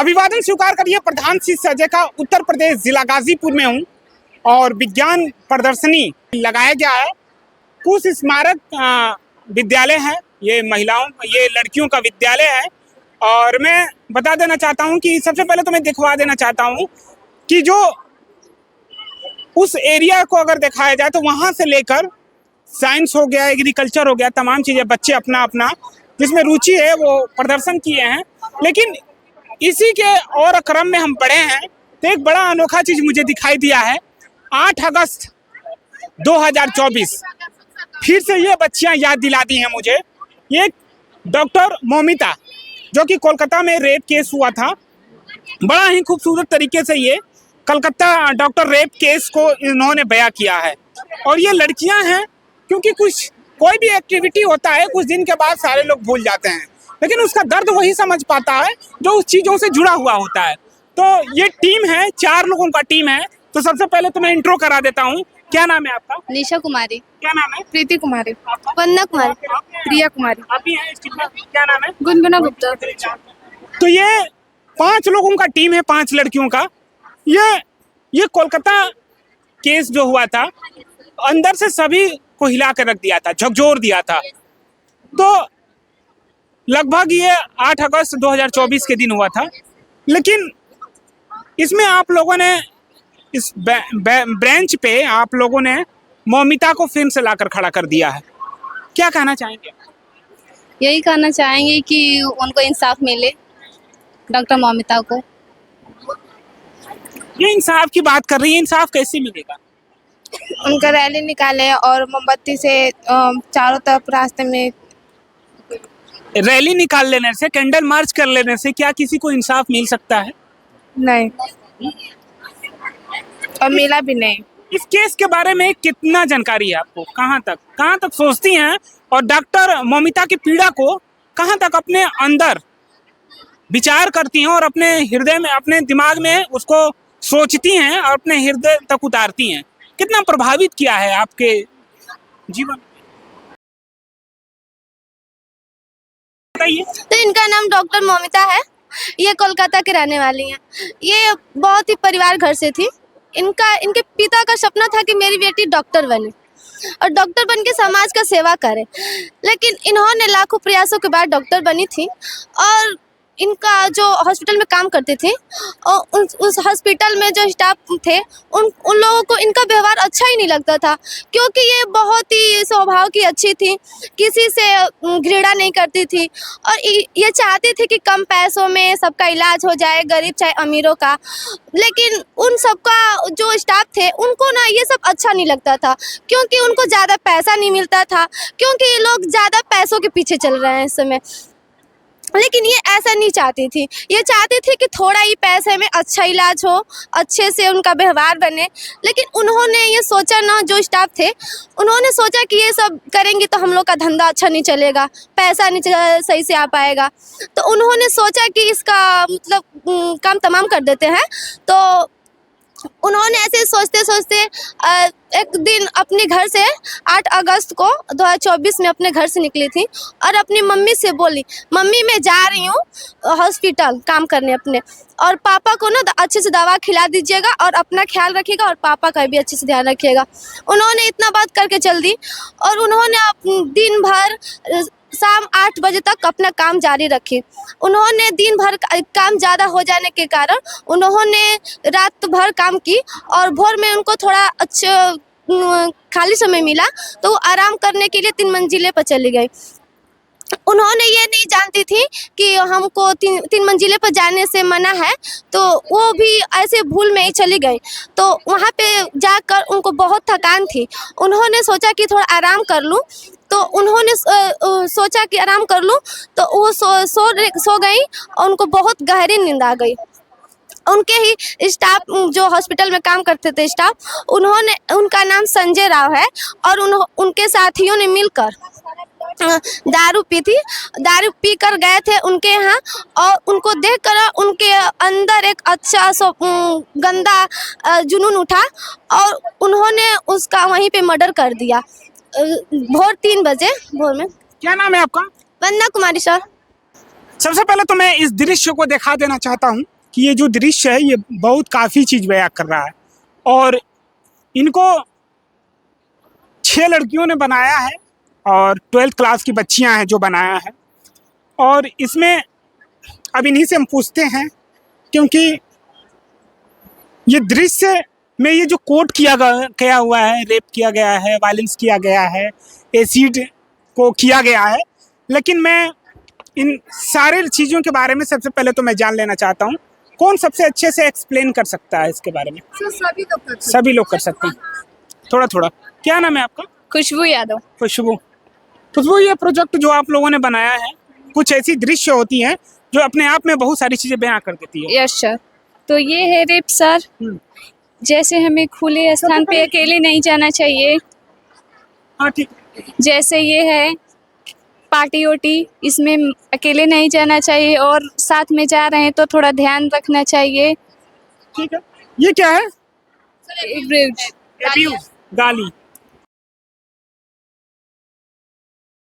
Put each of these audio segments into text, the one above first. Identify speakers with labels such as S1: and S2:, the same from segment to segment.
S1: अभिवादन स्वीकार करिए। प्रधान शिक्षक अजय का उत्तर प्रदेश जिला गाजीपुर में हूँ और विज्ञान प्रदर्शनी लगाया गया है। कुछ स्मारक विद्यालय है, ये महिलाओं ये लड़कियों का विद्यालय है। और मैं बता देना चाहता हूँ कि सबसे पहले तो मैं दिखवा देना चाहता हूँ कि जो उस एरिया को अगर दिखाया जाए तो वहाँ से लेकर साइंस हो गया, एग्रीकल्चर हो गया, तमाम चीज़ें बच्चे अपना अपना जिसमें रुचि है वो प्रदर्शन किए हैं। लेकिन इसी के और क्रम में हम बढ़े हैं तो एक बड़ा अनोखा चीज़ मुझे दिखाई दिया है। 8 अगस्त 2024 फिर से ये बच्चियां याद दिला दी हैं मुझे। ये डॉक्टर मौमिता जो कि कोलकाता में रेप केस हुआ था, बड़ा ही खूबसूरत तरीके से ये कलकत्ता डॉक्टर रेप केस को इन्होंने बयां किया है। और ये लड़कियां हैं क्योंकि कोई भी एक्टिविटी होता है कुछ दिन के बाद सारे लोग भूल जाते हैं, लेकिन उसका दर्द वही समझ पाता है जो उस चीज़ों से जुड़ा हुआ होता है। तो ये टीम है, 4 लोगों का टीम है। तो सबसे पहले तो मैं इंट्रो करा देता हूँ। क्या नाम है आपका?
S2: निशा कुमारी।
S1: क्या नाम है?
S2: प्रीति कुमारी। वंदना कुमारी। प्रिया कुमारी।
S1: आप भी हैं इस टीम में? क्या नाम है?
S2: गुनगुना गुप्ता।
S1: तो ये 5 लोगों का टीम है, 5 लड़कियों का। ये कोलकाता केस जो हुआ था अंदर से सभी को हिला कर रख दिया था, झकझोर दिया था। तो लगभग ये 8 अगस्त 2024 के दिन हुआ था। लेकिन इसमें आप लोगों ने इस ब्रांच पे आप लोगों ने मौमिता को फिल्म से लाकर खड़ा कर दिया है। क्या कहना चाहेंगे?
S2: यही कहना चाहेंगे कि उनको इंसाफ मिले, डॉक्टर मौमिता को।
S1: ये इंसाफ की बात कर रही है, इंसाफ कैसे मिलेगा?
S2: उनका रैली निकाले और मोमबत्ती से चारों तरफ रास्ते में
S1: रैली निकाल लेने से, कैंडल मार्च कर लेने से क्या किसी को इंसाफ मिल सकता है?
S2: नहीं, और मिला भी नहीं।
S1: इस केस के बारे में कितना जानकारी है आपको? कहाँ तक सोचती हैं और डॉक्टर मौमिता की पीड़ा को कहाँ तक अपने अंदर विचार करती हैं और अपने हृदय में, अपने दिमाग में उसको सोचती हैं और अपने हृदय तक उतारती हैं? कितना प्रभावित किया है आपके जीवन? बताइए।
S2: तो इनका नाम डॉक्टर मौमिता है। ये कोलकाता के रहने वाली हैं। ये बहुत ही परिवार घर से थी। इनके पिता का सपना था कि मेरी बेटी डॉक्टर बने और डॉक्टर बन के समाज का सेवा करे। लेकिन इन्होंने लाखों प्रयासों के बाद डॉक्टर बनी थी। और इनका जो हॉस्पिटल में काम करते थे और उस हॉस्पिटल में जो स्टाफ थे उन लोगों को इनका व्यवहार अच्छा ही नहीं लगता था, क्योंकि ये बहुत ही स्वभाव की अच्छी थी, किसी से घृणा नहीं करती थी और ये चाहती थी कि कम पैसों में सबका इलाज हो जाए, गरीब चाहे अमीरों का। लेकिन उन सबका जो स्टाफ थे उनको ना ये सब अच्छा नहीं लगता था, क्योंकि उनको ज़्यादा पैसा नहीं मिलता था, क्योंकि ये लोग ज़्यादा पैसों के पीछे चल रहे हैं इस समय। लेकिन ये ऐसा नहीं चाहती थी। ये चाहती थी कि थोड़ा ही पैसे में अच्छा इलाज हो, अच्छे से उनका व्यवहार बने। लेकिन उन्होंने ये सोचा ना, जो स्टाफ थे उन्होंने सोचा कि ये सब करेंगे तो हम लोग का धंधा अच्छा नहीं चलेगा, पैसा नहीं सही से आ पाएगा। तो उन्होंने सोचा कि इसका मतलब काम तमाम कर देते हैं। तो उन्होंने ऐसे सोचते सोचते एक दिन अपने घर से 8 अगस्त को 2024 में अपने घर से निकली थी और अपनी मम्मी से बोली, मम्मी मैं जा रही हूँ हॉस्पिटल काम करने अपने, और पापा को ना अच्छे से दवा खिला दीजिएगा और अपना ख्याल रखिएगा और पापा का भी अच्छे से ध्यान रखिएगा। उन्होंने इतना बात करके चल दी और उन्होंने दिन भर शाम 8 बजे तक अपना काम जारी रखी। उन्होंने दिन भर काम ज़्यादा हो जाने के कारण उन्होंने रात भर काम की और भोर में उनको थोड़ा अच्छा खाली समय मिला तो वो आराम करने के लिए 3 मंजिले पर चली गई। उन्होंने ये नहीं जानती थी कि हमको 3 मंजिले पर जाने से मना है, तो वो भी ऐसे भूल में ही चली गई। तो वहाँ पे जाकर उनको बहुत थकान थी। उन्होंने सोचा कि थोड़ा आराम कर लूँ, तो उन्होंने सोचा कि आराम कर लूँ, तो वो सो गई और उनको बहुत गहरी नींद आ गई। उनके ही स्टाफ जो हॉस्पिटल में काम करते थे स्टाफ, उनका नाम संजय राव है और उनके साथियों ने मिलकर दारू पी थी। दारू पी कर गए थे उनके यहाँ और उनको देखकर उनके अंदर एक अच्छा गंदा जुनून उठा और उन्होंने उसका वहीं पे मर्डर कर दिया भोर 3 बजे भोर में।
S1: क्या नाम है आपका?
S2: वंदना कुमारी सर।
S1: सबसे पहले तो मैं इस दृश्य को दिखा देना चाहता हूँ कि ये जो दृश्य है ये बहुत काफ़ी चीज़ बयां कर रहा है। और इनको 6 लड़कियों ने बनाया है और 12th क्लास की बच्चियां हैं जो बनाया है। और इसमें अब इन्हीं से हम पूछते हैं, क्योंकि ये दृश्य में ये जो कोट किया हुआ है, रेप किया गया है, वायलेंस किया गया है, एसिड को किया गया है, लेकिन मैं इन सारे चीज़ों के बारे में सबसे पहले तो मैं जान लेना चाहता हूँ कौन सबसे अच्छे से एक्सप्लेन कर सकता है इसके बारे में। सभी लोग कर सकते हैं, थोड़ा थोड़ा। क्या नाम है आपका?
S2: खुशबू यादव।
S1: खुशबू, ये प्रोजेक्ट जो आप लोगों ने बनाया है, कुछ ऐसी दृश्य होती हैं जो अपने आप में बहुत सारी चीज़ें बयां कर देती है।
S3: Yes sir. तो ये है रेप सर। जैसे हमें खुले स्थान पे अकेले नहीं जाना चाहिए।
S1: हाँ ठीक।
S3: जैसे ये है पार्टी ओटी, इसमें अकेले नहीं जाना चाहिए और साथ में जा रहे हैं तो थोड़ा ध्यान रखना चाहिए।
S1: ठीक है। ये क्या है?
S3: Abuse।
S1: गाली।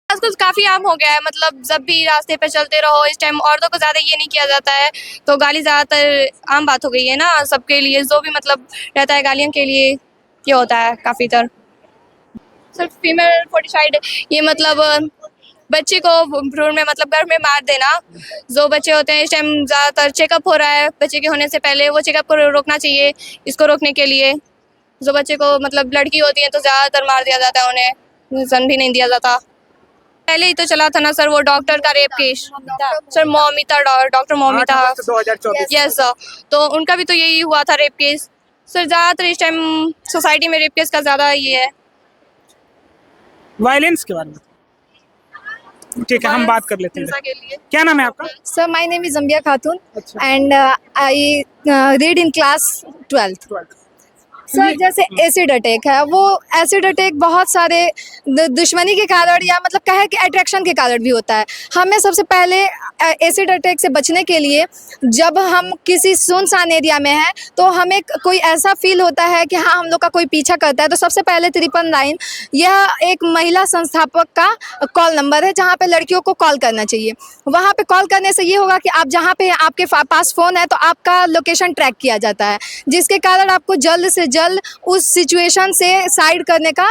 S2: आजकल काफी आम हो गया है, मतलब जब भी रास्ते पे चलते रहो, इस टाइम औरतों को ज्यादा ये नहीं किया जाता है, तो गाली ज्यादातर आम बात हो गई है ना सबके लिए। जो भी मतलब रहता है गालियों के लिए ये होता है काफी तर। सर फीमेल फोर्टिफाइड, ये मतलब बच्चे को भ्रूण में मतलब गर्भ में मार देना। जो बच्चे होते हैं इस टाइम ज्यादातर चेकअप हो रहा है, बच्चे के होने से पहले वो चेकअप को रोकना चाहिए। इसको रोकने के लिए जो बच्चे को मतलब लड़की होती है तो ज्यादातर मार दिया जाता है, उन्हें जन्म भी नहीं दिया जाता। पहले ही तो चला था ना सर वो डॉक्टर का rape case, sir Moumita, doctor Moumita
S1: 2024।
S2: Yes sir, तो उनका भी तो यही हुआ था रेप केस। सर ज्यादातर इस टाइम सोसाइटी में रेप केस का ज्यादा ये है।
S1: वायलेंस के बारे में ठीक है, हम बात कर लेते हैं।
S2: के लिए
S1: क्या नाम है आपका?
S4: Sir, my name is Zambia Khatun
S1: अच्छा।
S4: and I read in class 12th. Sir जैसे एसिड अटैक है, वो एसिड अटैक बहुत सारे दुश्मनी के कारण या मतलब कहे कि अट्रैक्शन के कारण भी होता है। हमें सबसे पहले एसिड अटैक से बचने के लिए जब हम किसी सुनसान एरिया में हैं तो हमें कोई ऐसा फील होता है कि हाँ हम लोग का कोई पीछा करता है, तो सबसे पहले 999 यह एक महिला संस्थापक का कॉल नंबर है जहाँ पे लड़कियों को कॉल करना चाहिए। वहाँ पे कॉल करने से ये होगा कि आप जहाँ पे आपके पास फ़ोन है तो आपका लोकेशन ट्रैक किया जाता है, जिसके कारण आपको जल्द से जल्द उस सिचुएशन से साइड करने का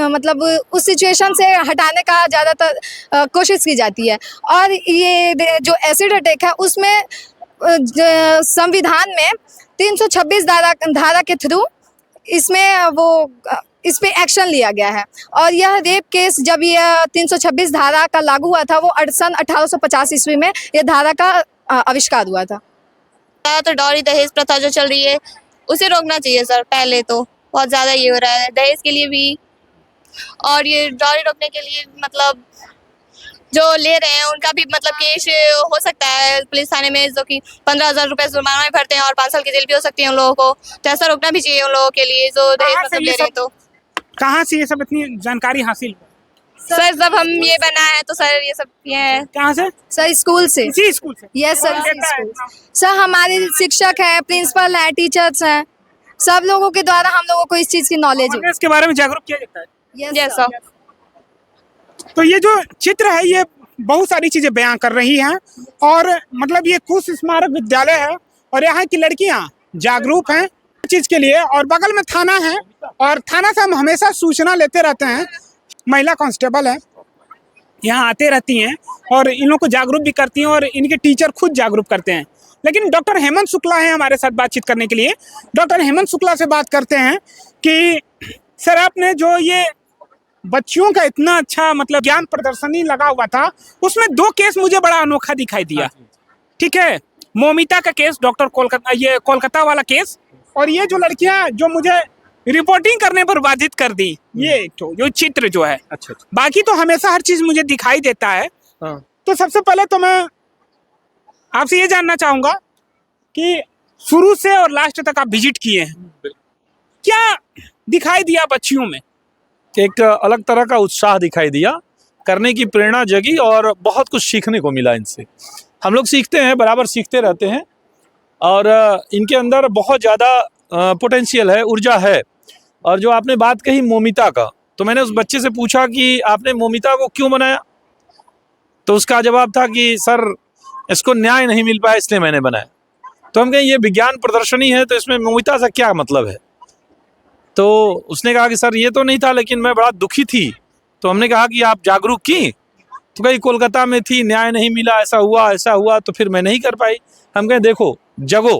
S4: मतलब उस सिचुएशन से हटाने का ज़्यादातर कोशिश की जाती है। और ये जो एसिड अटैक है उसमें संविधान में 326 धारा के थ्रू इसमें इस पे एक्शन लिया गया है। और यह रेप केस जब यह 326 धारा का लागू हुआ था वो सन 1850 ईस्वी में यह धारा का आविष्कार हुआ था।
S2: तो डॉरी दहेज प्रथा जो चल रही है उसे रोकना चाहिए सर। पहले तो बहुत ज़्यादा ये हो रहा है दहेज के लिए भी, और ये डॉरी रोकने के लिए मतलब जो ले रहे हैं उनका भी मतलब केस हो सकता है पुलिस थाने में, जो कि 15,000 रुपये जुर्माना में भरते हैं और 5 साल की जेल भी हो सकती है उन लोगों को। तो ऐसा रोकना भी चाहिए उन लोगों के लिए जो दहेज मतलब ले रहे हैं। तो
S1: कहाँ से ये सब इतनी जानकारी हासिल हुई?
S2: सर जब हम ये बनाए हैं तो सर ये सब ये है।
S1: कहाँ से?
S4: सर स्कूल से।
S1: इसी स्कूल से?
S4: यस सर,
S1: कौन देता है?
S4: सर हमारे शिक्षक हैं, प्रिंसिपल हैं, टीचर्स हैं, सब लोगों के द्वारा हम लोगों को इस चीज़ की नॉलेज है।
S1: इसके बारे में जागरूक किया जाता है।
S2: Yes sir.
S1: तो ये जो चित्र है ये बहुत सारी चीजें बयां कर रही हैं, और मतलब ये कुश स्मारक विद्यालय है और यहाँ की लड़कियां जागरूक हैं चीज के लिए। और बगल में थाना है और थाना से हम हमेशा सूचना लेते रहते हैं। महिला कांस्टेबल है, यहाँ आते रहती हैं और इन लोग को जागरूक भी करती हैं और इनके टीचर खुद जागरूक करते हैं। लेकिन डॉक्टर हेमंत शुक्ला हैं हमारे साथ बातचीत करने के लिए। डॉक्टर हेमंत शुक्ला से बात करते हैं कि सर आपने जो ये बच्चियों का इतना अच्छा मतलब ज्ञान प्रदर्शनी लगा हुआ था उसमें 2 केस मुझे बड़ा अनोखा दिखाई दिया। ठीक है, मौमिता का केस, डॉक्टर कोलकाता वाला केस, और ये जो लड़कियां जो मुझे रिपोर्टिंग करने पर बाधित कर दी, ये तो जो चित्र जो है। अच्छा। बाकी तो हमेशा हर चीज मुझे दिखाई देता है। तो सबसे पहले तो मैं आपसे ये जानना चाहूंगा कि शुरू से और लास्ट तक आप विजिट किए हैं, क्या दिखाई दिया बच्चियों में?
S5: एक अलग तरह का उत्साह दिखाई दिया, करने की प्रेरणा जगी और बहुत कुछ सीखने को मिला इनसे। हम लोग सीखते हैं, बराबर सीखते रहते हैं और इनके अंदर बहुत ज़्यादा पोटेंशियल है, ऊर्जा है। और जो आपने बात कही मौमिता का, तो मैंने उस बच्चे से पूछा कि आपने मौमिता को क्यों बनाया, तो उसका जवाब था कि सर इसको न्याय नहीं मिल पाया इसलिए मैंने बनाया। तो हम कहें ये विज्ञान प्रदर्शनी है तो इसमें मौमिता से क्या मतलब है। तो उसने कहा कि सर ये तो नहीं था लेकिन मैं बड़ा दुखी थी। तो हमने कहा कि आप जागरूक की? तो कहीं कोलकाता में थी, न्याय नहीं मिला, ऐसा हुआ तो फिर मैं नहीं कर पाई। हम कहें देखो जगो,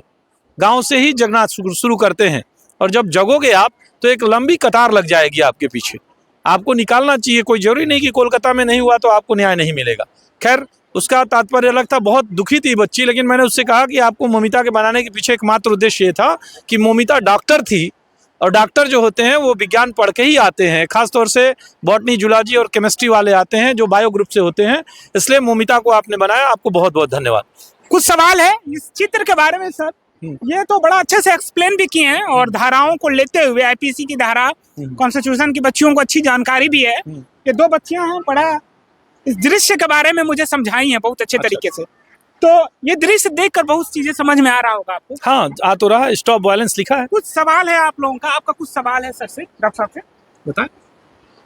S5: गांव से ही जगना शुरू करते हैं और जब जगोगे आप तो एक लंबी कतार लग जाएगी आपके पीछे, आपको निकालना चाहिए। कोई जरूरी नहीं कि कोलकाता में नहीं हुआ तो आपको न्याय नहीं मिलेगा। खैर उसका तात्पर्य अलग था, बहुत दुखी थी बच्ची, लेकिन मैंने उससे कहा कि आपको मौमिता के बनाने के पीछे एकमात्र उद्देश्य ये था कि मौमिता डॉक्टर थी और डॉक्टर जो होते हैं वो विज्ञान पढ़ के ही आते हैं, खासतौर से बॉटनी, जूलॉजी और केमिस्ट्री वाले आते हैं जो बायो ग्रुप से होते हैं, इसलिए मौमिता को आपने बनाया। आपको बहुत बहुत धन्यवाद।
S1: कुछ सवाल है इस चित्र के बारे में सर। ये तो बड़ा अच्छे से एक्सप्लेन भी किए हैं और धाराओं को लेते हुए आईपीसी की धारा, कॉन्स्टिट्यूशन की बच्चियों को अच्छी जानकारी भी है। ये दो बच्चियां हैं, बड़ा इस दृश्य के बारे में मुझे समझाई है बहुत अच्छे तरीके से। तो ये दृश्य देखकर बहुत चीजें समझ में आ रहा होगा आपको।
S5: हाँ आ तो रहा, स्टॉप वायलेंस लिखा है।
S1: कुछ सवाल है आप लोगों का, आपका कुछ सवाल है सर से, डॉक्टर साहब से बताएं।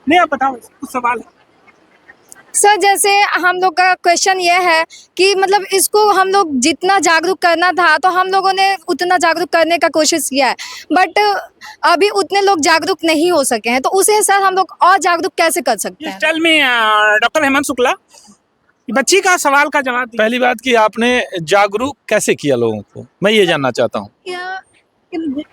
S1: नहीं आप बताओ, कुछ सवाल है।
S4: सर जैसे हम लोग का क्वेश्चन ये है कि मतलब इसको हम लोग जितना जागरूक करना था तो हम लोगों ने उतना जागरूक करने का कोशिश किया है, बट अभी उतने लोग जागरूक नहीं हो सके हैं, तो उसे सर हम लोग और जागरूक कैसे कर सकते हैं?
S1: Tell me doctor Hemant Shukla, बच्ची का सवाल का जवाब दीजिए।
S5: पहली बात कि आपने जागरूक कैसे किया लोगों को, मैं ये जानना चाहता हूँ।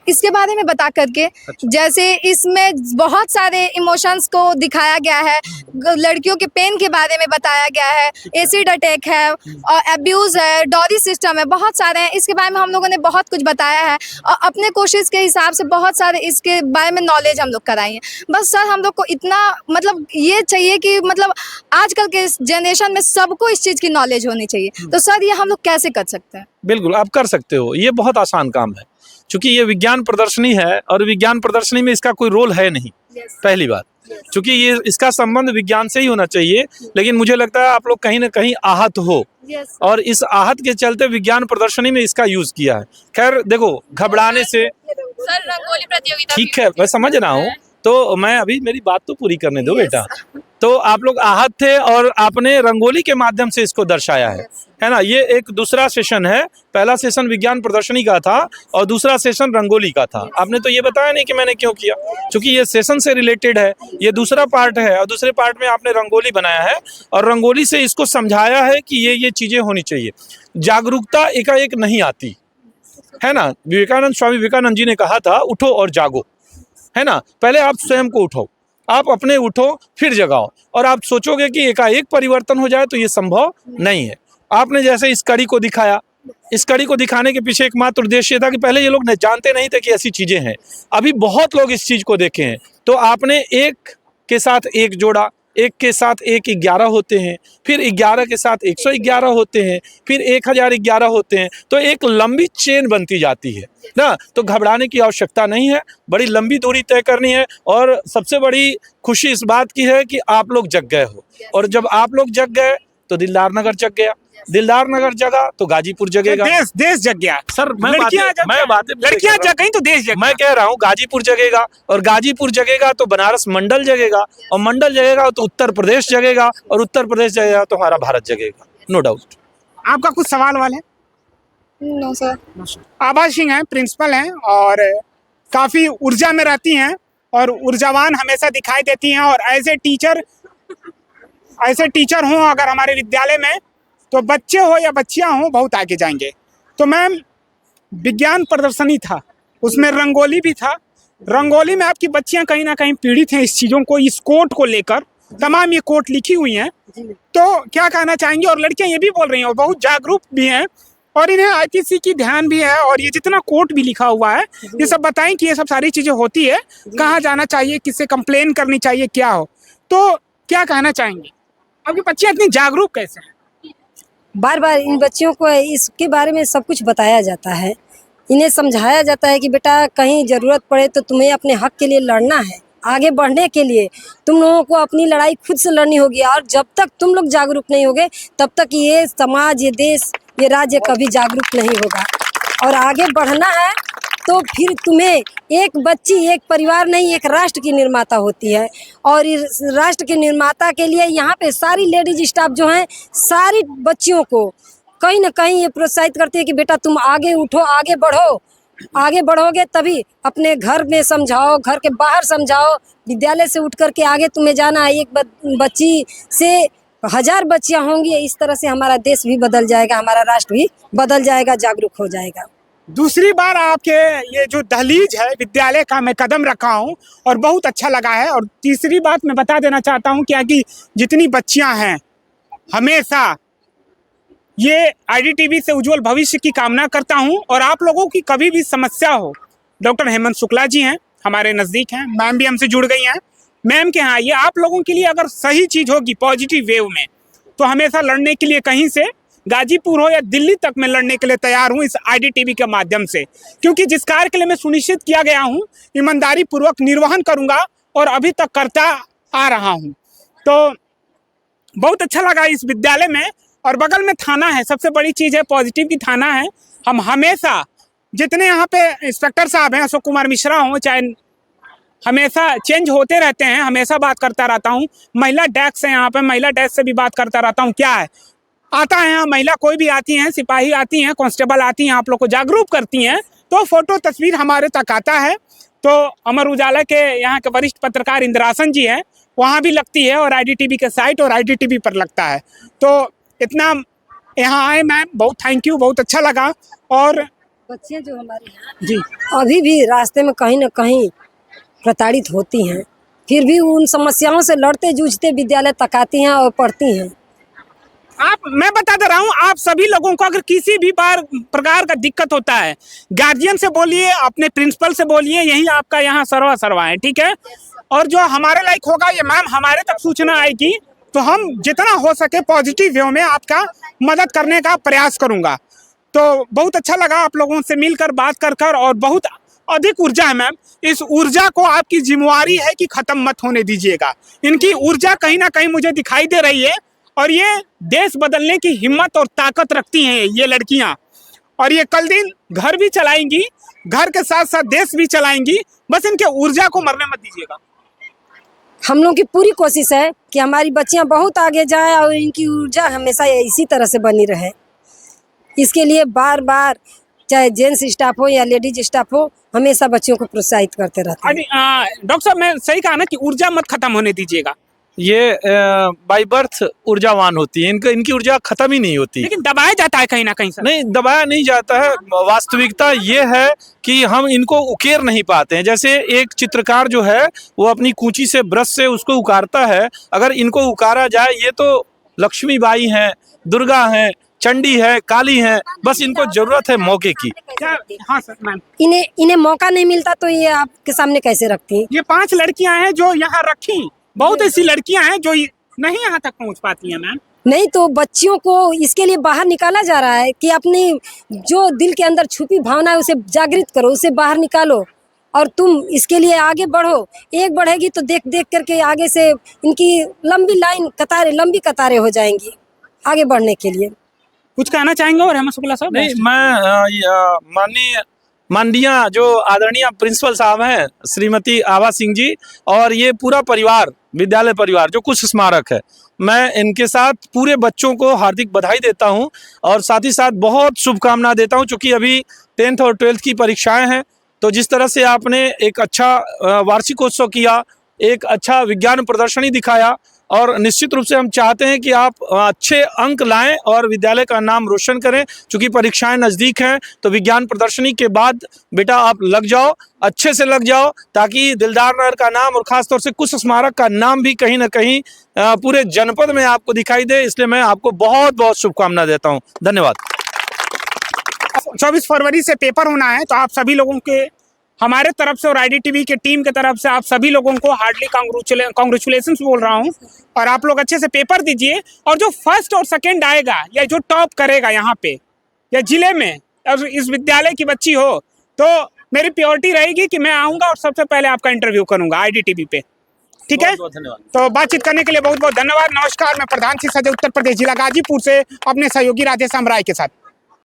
S4: इसके बारे में बता करके, जैसे इसमें बहुत सारे इमोशंस को दिखाया गया है, लड़कियों के पेन के बारे में बताया गया है, एसिड अटैक है और एब्यूज़ है, डॉरी सिस्टम है, बहुत सारे हैं। इसके बारे में हम लोगों ने बहुत कुछ बताया है और अपने कोशिश के हिसाब से बहुत सारे इसके बारे में नॉलेज हम लोग कराई है। बस सर हम लोग को इतना मतलब ये चाहिए कि मतलब आजकल के जनरेशन में सबको इस चीज़ की नॉलेज होनी चाहिए। तो सर ये हम लोग कैसे कर सकते हैं?
S5: बिल्कुल आप कर सकते हो, ये बहुत आसान काम है क्योंकि ये विज्ञान प्रदर्शनी है और विज्ञान प्रदर्शनी में इसका कोई रोल है नहीं। पहली बात, क्योंकि ये इसका संबंध विज्ञान से ही होना चाहिए, लेकिन मुझे लगता है आप लोग कहीं ना कहीं आहत हो और इस आहत के चलते विज्ञान प्रदर्शनी में इसका यूज किया है। खैर देखो, घबराने से
S3: सर रंगोली प्रतियोगिता
S5: ठीक है, मैं समझ रहा हूँ, तो मैं अभी मेरी बात तो पूरी करने दो बेटा। तो आप लोग आहत थे और आपने रंगोली के माध्यम से इसको दर्शाया है ना। ये एक दूसरा सेशन है, पहला सेशन विज्ञान प्रदर्शनी का था और दूसरा सेशन रंगोली का था। आपने तो ये बताया नहीं कि मैंने क्यों किया, क्योंकि ये सेशन से रिलेटेड है, ये दूसरा पार्ट है और दूसरे पार्ट में आपने रंगोली बनाया है और रंगोली से इसको समझाया है कि ये चीजें होनी चाहिए। जागरूकता एकाएक नहीं आती है ना। स्वामी विवेकानंद जी ने कहा था उठो और जागो, है ना। पहले आप स्वयं को उठाओ, आप अपने उठो फिर जगाओ, और आप सोचोगे कि एकाएक परिवर्तन हो जाए तो ये संभव नहीं है। आपने जैसे इस कड़ी को दिखाया, इस कड़ी को दिखाने के पीछे एकमात्र उद्देश्य था कि पहले ये लोग जानते नहीं थे कि ऐसी चीजें हैं, अभी बहुत लोग इस चीज को देखे हैं। तो आपने एक के साथ एक जोड़ा, एक के साथ एक 11 होते हैं, फिर 11 के साथ 111 होते हैं, फिर 1011 होते हैं, तो एक लंबी चेन बनती जाती है ना। तो घबराने की आवश्यकता नहीं है, बड़ी लंबी दूरी तय करनी है। और सबसे बड़ी खुशी इस बात की है कि आप लोग जग गए हो, और जब आप लोग जग गए तो दिलदार नगर जग गया, दिलदार नगर जगा तो गाजीपुर जगेगा,
S1: देश जग गया।
S5: सर
S1: लड़कियां जग गई तो देश जग।
S5: मैं कह रहा हूँ गाजीपुर जगेगा, और गाजीपुर जगेगा तो बनारस मंडल जगेगा, और मंडल जगेगा तो उत्तर प्रदेश जगेगा, और उत्तर प्रदेश जगेगा तो हमारा भारत जगेगा, नो डाउट।
S1: आपका कुछ सवाल वाले?
S4: No sir.
S1: आभा सिंह हैं, प्रिंसिपल हैं और काफी ऊर्जा में रहती हैं और ऊर्जावान हमेशा दिखाई देती हैं, और ऐसे टीचर हों अगर हमारे विद्यालय में तो बच्चे हो या बच्चियां हो बहुत आगे जाएंगे। तो मैम विज्ञान प्रदर्शनी था, उसमें रंगोली भी था, रंगोली में आपकी बच्चियां कहीं ना कहीं पीड़ित हैं इस चीज़ों को, इस कोट को लेकर, तमाम ये कोट लिखी हुई हैं, तो क्या कहना चाहेंगे? और लड़कियां ये भी बोल रही हैं और बहुत जागरूक भी हैं और इन्हें आईपीसी की ध्यान भी है, और ये जितना कोट भी लिखा हुआ है ये सब बताएं कि ये सब सारी चीज़ें होती है, कहाँ जाना चाहिए, किससे कंप्लेन करनी चाहिए, क्या हो, तो क्या कहना चाहेंगे? आपकी बच्चियां इतनी जागरूक कैसे हैं?
S6: बार बार इन बच्चियों को इसके बारे में सब कुछ बताया जाता है, इन्हें समझाया जाता है कि बेटा कहीं ज़रूरत पड़े तो तुम्हें अपने हक के लिए लड़ना है, आगे बढ़ने के लिए तुम लोगों को अपनी लड़ाई खुद से लड़नी होगी। और जब तक तुम लोग जागरूक नहीं होगे तब तक ये समाज, ये देश, ये राज्य कभी जागरूक नहीं होगा। और आगे बढ़ना है तो फिर तुम्हें एक बच्ची एक परिवार नहीं, एक राष्ट्र की निर्माता होती है। और इस राष्ट्र के निर्माता के लिए यहाँ पे सारी लेडीज स्टाफ जो हैं, सारी बच्चियों को कहीं ना कहीं ये प्रोत्साहित करती है कि बेटा तुम आगे उठो, आगे बढ़ो। आगे बढ़ोगे तभी अपने घर में समझाओ, घर के बाहर समझाओ, विद्यालय से उठ करके आगे तुम्हें जाना है। एक बच्ची से 1000 बच्चियां होंगी, इस तरह से हमारा देश भी बदल जाएगा, हमारा राष्ट्र भी बदल जाएगा, जागरूक हो जाएगा।
S1: दूसरी बार आपके ये जो दहलीज है विद्यालय का मैं कदम रखा हूँ और बहुत अच्छा लगा है। और तीसरी बात मैं बता देना चाहता हूँ क्या कि जितनी बच्चियाँ हैं हमेशा ये आईडीटीवी से उज्जवल भविष्य की कामना करता हूं। और आप लोगों की कभी भी समस्या हो, डॉक्टर हेमंत शुक्ला जी हैं, हमारे नज़दीक हैं, मैम भी हमसे जुड़ गई हैं। मैम के यहाँ ये आप लोगों के लिए अगर सही चीज़ होगी पॉजिटिव वेव में, तो हमेशा लड़ने के लिए कहीं से गाजीपुर हो या दिल्ली तक मैं लड़ने के लिए तैयार हूँ इस आईडीटीवी के माध्यम से। क्योंकि जिस कार्य के लिए मैं सुनिश्चित किया गया हूँ ईमानदारी पूर्वक निर्वहन करूँगा और अभी तक करता आ रहा हूँ। तो बहुत अच्छा लगा इस विद्यालय में। और बगल में थाना है, सबसे बड़ी चीज़ है पॉजिटिव की थाना है। हम हमेशा जितने यहाँ पे इंस्पेक्टर साहब हैं, अशोक कुमार मिश्रा हों चाहे, हमेशा चेंज होते रहते हैं, हमेशा बात करता रहता हूँ। महिला डेस्क है यहाँ पे, महिला डेस्क से भी बात करता रहता हूँ। क्या है आता है यहाँ महिला कोई भी आती हैं, सिपाही आती हैं, कांस्टेबल आती हैं, आप लोग को जागरूक करती हैं, तो फोटो तस्वीर हमारे तक आता है। तो अमर उजाला के यहाँ के वरिष्ठ पत्रकार इंद्रासन जी हैं, वहाँ भी लगती है और आईडीटीवी के साइट और आईडीटीवी पर लगता है। तो इतना यहाँ आए मैम, बहुत थैंक यू, बहुत अच्छा लगा। और
S6: बच्चियाँ जो हमारे यहाँ जी अभी भी रास्ते में कहीं ना कहीं प्रताड़ित होती हैं, फिर भी उन समस्याओं से लड़ते जूझते विद्यालय तक आती हैं और पढ़ती हैं।
S1: मैं बता दे रहा हूँ, आप सभी लोगों को अगर किसी भी प्रकार का दिक्कत होता है, गार्जियन से बोलिए, अपने प्रिंसिपल से बोलिए, यही आपका यहाँ सर्वा है, ठीक है। और जो हमारे लायक होगा ये मैम हमारे तक सूचना आएगी, तो हम जितना हो सके पॉजिटिव वे में आपका मदद करने का प्रयास करूंगा। तो बहुत अच्छा लगा आप लोगों से मिलकर बात कर और बहुत अधिक ऊर्जा है मैम। इस ऊर्जा को आपकी जिम्मेवारी है कि खत्म मत होने दीजिएगा। इनकी ऊर्जा कहीं ना कहीं मुझे दिखाई दे रही है और ये देश बदलने की हिम्मत और ताकत रखती हैं ये लड़कियां। और ये कल दिन घर भी चलाएंगी, घर के साथ साथ देश भी चलाएंगी। बस इनके ऊर्जा को मरने मत दीजिएगा।
S6: हम लोगों की पूरी कोशिश है कि हमारी बच्चियां बहुत आगे जाएं और इनकी ऊर्जा हमेशा इसी तरह से बनी रहे। इसके लिए बार बार चाहे जेंट्स स्टाफ हो या लेडीज स्टाफ हो, हमेशा बच्चियों को प्रोत्साहित करते रहते हैं।
S1: डॉक्टर साहब मैं सही कहा ना कि ऊर्जा मत खत्म होने दीजिएगा।
S5: ये बाय बर्थ ऊर्जावान होती है, इनकी ऊर्जा खत्म ही नहीं होती।
S1: लेकिन दबाया जाता है कहीं ना कहीं।
S5: नहीं, दबाया नहीं जाता है। वास्तविकता ये है कि हम इनको उकेर नहीं पाते हैं। जैसे एक चित्रकार जो है वो अपनी कूंची से ब्रश से उसको उकारता है, अगर इनको उकारा जाए, ये तो लक्ष्मीबाई हैं, दुर्गा हैं, चंडी है, काली है, बस इनको जरूरत है मौके की।
S1: हाँ सर मैम,
S6: इन्हें मौका नहीं मिलता तो ये आपके सामने कैसे रखती हैं?
S1: ये 5 लड़कियां हैं जो यहाँ रखी, बहुत ऐसी लड़कियां हैं जो नहीं यहाँ तक पहुँच पाती हैं मैम।
S6: नहीं तो बच्चियों को इसके लिए बाहर निकाला जा रहा है कि अपनी जो दिल के अंदर छुपी भावना है उसे जागृत करो, उसे बाहर निकालो और तुम इसके लिए आगे बढ़ो। एक बढ़ेगी तो देख देख करके आगे से इनकी लंबी कतारें हो जाएंगी आगे बढ़ने के लिए।
S1: कुछ कहना चाहेंगे और हेमंत शुक्ला साहब?
S5: नहीं, मैं माननीय जो आदरणीय प्रिंसिपल साहब हैं श्रीमती आभा सिंह जी और ये पूरा परिवार, विद्यालय परिवार जो कुश स्मारक है, मैं इनके साथ पूरे बच्चों को हार्दिक बधाई देता हूं और साथ ही साथ बहुत शुभकामना देता हूं। चूँकि अभी 10th और 12th की परीक्षाएं हैं, तो जिस तरह से आपने एक अच्छा वार्षिकोत्सव किया, एक अच्छा विज्ञान प्रदर्शनी दिखाया और निश्चित रूप से हम चाहते हैं कि आप अच्छे अंक लाएं और विद्यालय का नाम रोशन करें। चूँकि परीक्षाएं नज़दीक हैं, तो विज्ञान प्रदर्शनी के बाद बेटा आप लग जाओ, अच्छे से लग जाओ, ताकि दिलदार नगर का नाम और ख़ासतौर से कुश स्मारक का नाम भी कहीं ना कहीं पूरे जनपद में आपको दिखाई दे। इसलिए मैं आपको बहुत बहुत शुभकामना देता हूँ। धन्यवाद।
S1: 24 फरवरी से पेपर होना है, तो आप सभी लोगों के हमारे तरफ से और आईडीटीवी के टीम के तरफ से आप सभी लोगों को हार्डली कांग्रेचुलेशंस बोल रहा हूं। और आप लोग अच्छे से पेपर दीजिए और जो फर्स्ट और सेकंड आएगा या जो टॉप करेगा यहाँ पे या जिले में और इस विद्यालय की बच्ची हो, तो मेरी प्योरिटी रहेगी कि मैं आऊँगा और सबसे पहले आपका इंटरव्यू करूँगा आईडीटीवी पे। ठीक है, तो बातचीत करने के लिए बहुत बहुत धन्यवाद। नमस्कार, मैं प्रधान शिक्षक उत्तर प्रदेश जिला गाजीपुर से अपने सहयोगी राधेश्याम राय के साथ।